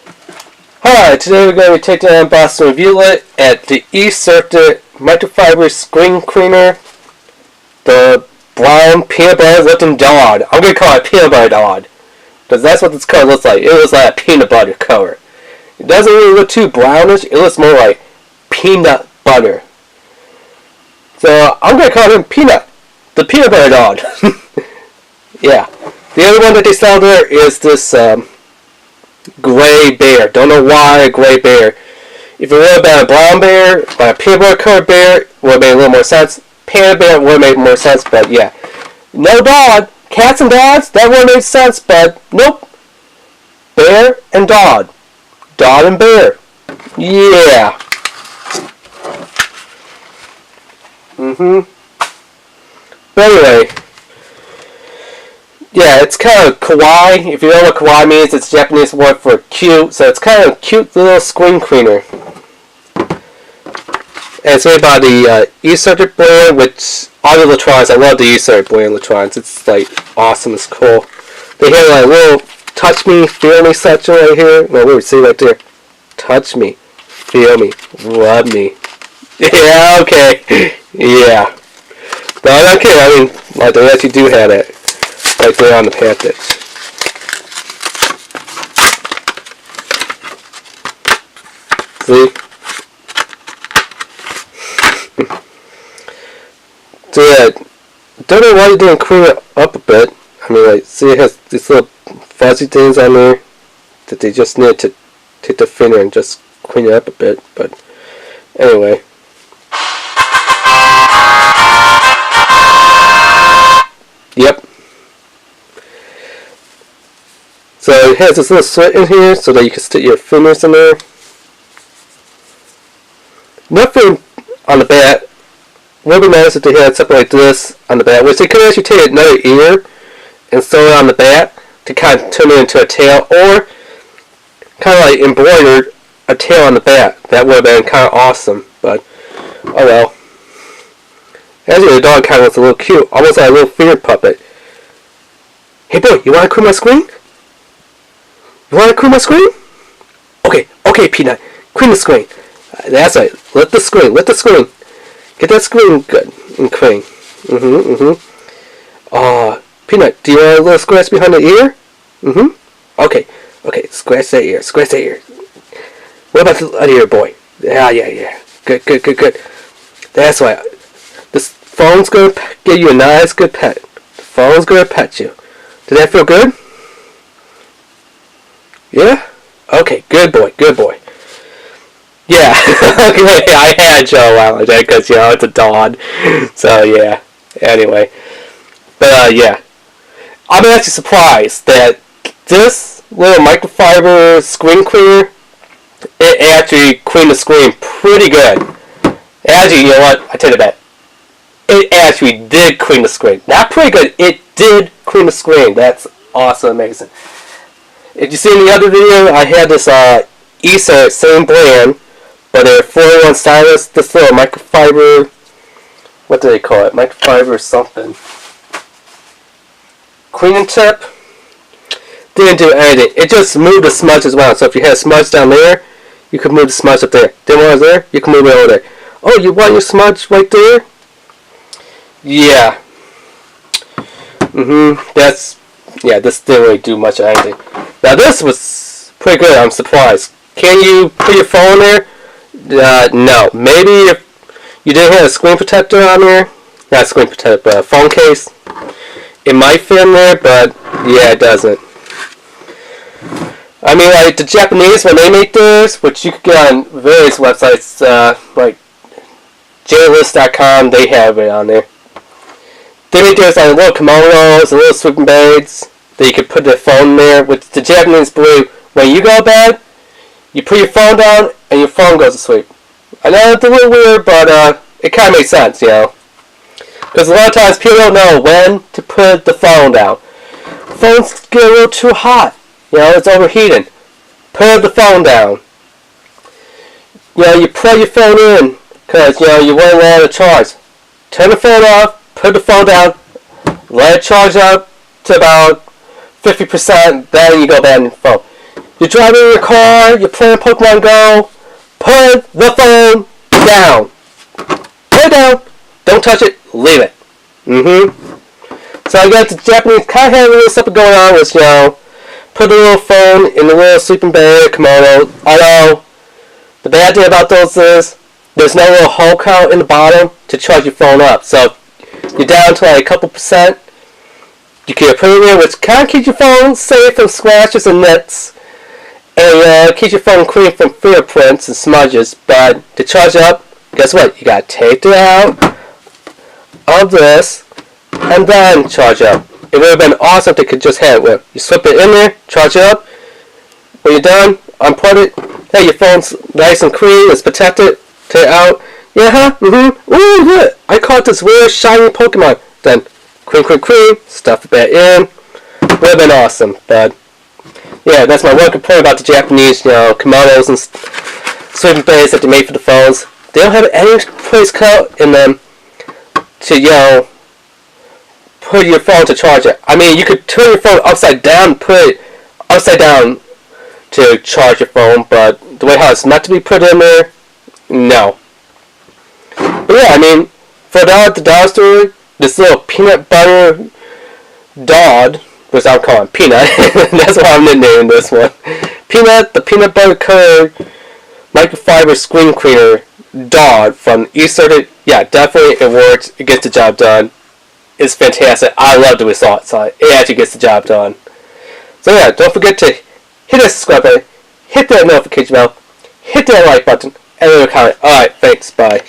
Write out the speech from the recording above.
Hi, today we're going to be taking on MiCROFiBER review it at the E-CiRCUiT microfiber screen cleaner, the brown peanut butter looking dog. I'm going to call it peanut butter dog, because that's what this color looks like. It looks like a peanut butter color. It doesn't really look too brownish, it looks more like peanut butter. So I'm going to call him Peanut, the peanut butter dog. Yeah. The other one that they sell there is this gray bear. Don't know why a gray bear. If it would have been a brown bear, like a peanut butter colored bear, it would have made a little more sense. Panda bear would have made more sense, but yeah. No dog. Cats and dogs, that would have made sense, but nope. Bear and dog. Dog and bear. Yeah. But anyway. Yeah, it's kind of kawaii. If you know what kawaii means, it's a Japanese word for cute. So it's kind of a cute little screen cleaner. And it's made by the E-CiRCUiT brand, which all the electronics, I love the E-CiRCUiT brand electronics. It's like awesome, it's cool. They have like a little touch me, feel me section right here. No, wait, see right there. Touch me, feel me, rub me. Yeah, okay. Yeah. But I don't care, I mean, like they actually do have it. Right there on the package. See? So yeah, don't know why you didn't clean it up a bit. I mean, like, see, it has these little fuzzy things on there that they just need to take the finger and just clean it up a bit. But anyway. Yep. So it has this little slit in here so that you can stick your fingers in there. Nothing on the back. Would be nice if they had something like this on the back, which they could actually take another ear and sew it on the back to kind of turn it into a tail, or kind of like embroidered a tail on the back. That would have been kind of awesome, but oh well. Actually, the dog kind of looks a little cute, almost like a little finger puppet. Hey boy, you want to clean my screen? You want to clean my screen? Okay, Peanut. Clean the screen. That's right. Let the screen. Get that screen good and clean. Peanut, do you want a little scratch behind the ear? Okay, scratch that ear. What about the other ear, boy? Yeah. Good. That's right. This phone's going to give you a nice, good pet. The phone's going to pet you. Did that feel good? Yeah? Okay, good boy. Yeah, okay, I had Joe out like that because, it's a dog. So, yeah, anyway. But, yeah. I'm actually surprised that this little microfiber screen cleaner, it actually cleaned the screen pretty good. Actually, you know what? I take it back. It actually did clean the screen. Not pretty good, it did clean the screen. That's awesome, amazing. If you see in the other video, I had this E-CiRCUiT, same brand, but they're 4-in-1 stylus. This little microfiber, what do they call it? Microfiber something. Cleaning tip. Didn't do anything. It just moved the smudge as well. So if you had smudge down there, you could move the smudge up there. Didn't want it there, you can move it over there. Oh, you want your smudge right there? Yeah. This didn't really do much of anything. Now this was pretty good, I'm surprised. Can you put your phone there? No. Maybe if you didn't have a screen protector on there, not screen protector, but a phone case, it might fit in there, but yeah, it doesn't. I mean, like the Japanese, when they make theirs, which you could get on various websites, like JList.com, they have it on there. They make theirs like little kimonos and little sleeping bags that you could put the phone in there, which the Japanese believe when you go to bed, you put your phone down and your phone goes to sleep. I know it's a little weird, but it kind of makes sense, Because a lot of times people don't know when to put the phone down. Phones get a little too hot. It's overheating. Put the phone down. You plug your phone in because, you won't let it charge. Turn the phone off. Put the phone down, let it charge up to about 50%, then you go back on your phone. You're driving in your car, you're playing Pokemon Go, put the phone down. Put it down. Don't touch it. Leave it. So I got the Japanese kind of had a little something going on with, put a little phone in the little sleeping bag kimono. Although, the bad thing about those is, there's no little hole cut in the bottom to charge your phone up. So, you're down to like a couple percent. You can put it in there, which kind of keeps your phone safe from scratches and nits. And keeps your phone clean from fingerprints and smudges. But to charge up, guess what? You gotta take it out of this and then charge up. It would have been awesome if they could just have it with. You slip it in there, charge it up. When you're done, unplug it. Hey, your phone's nice and clean, it's protected. Take it out. Yeah, ooh, look. I caught this weird shiny Pokemon. Then, clean, stuff it back in. Would have been awesome, but yeah, that's my one complaint about the Japanese, kimonos and sleeping bags that they made for the phones. They don't have any place cut in them to, put your phone to charge it. I mean, you could turn your phone upside down, put it upside down to charge your phone, but the way how it's not to be put in there, no. But yeah, I mean, for the dollar store, this little peanut butter dog, which I'm calling Peanut, that's why I'm nicknaming this one. Peanut, the peanut butter covered microfiber screen cleaner dog from E-CiRCUiT. Yeah, definitely it works. It gets the job done. It's fantastic. I love the results. It actually gets the job done. So yeah, don't forget to hit that subscribe button, hit that notification bell, hit that like button, and leave a comment. Alright, thanks. Bye.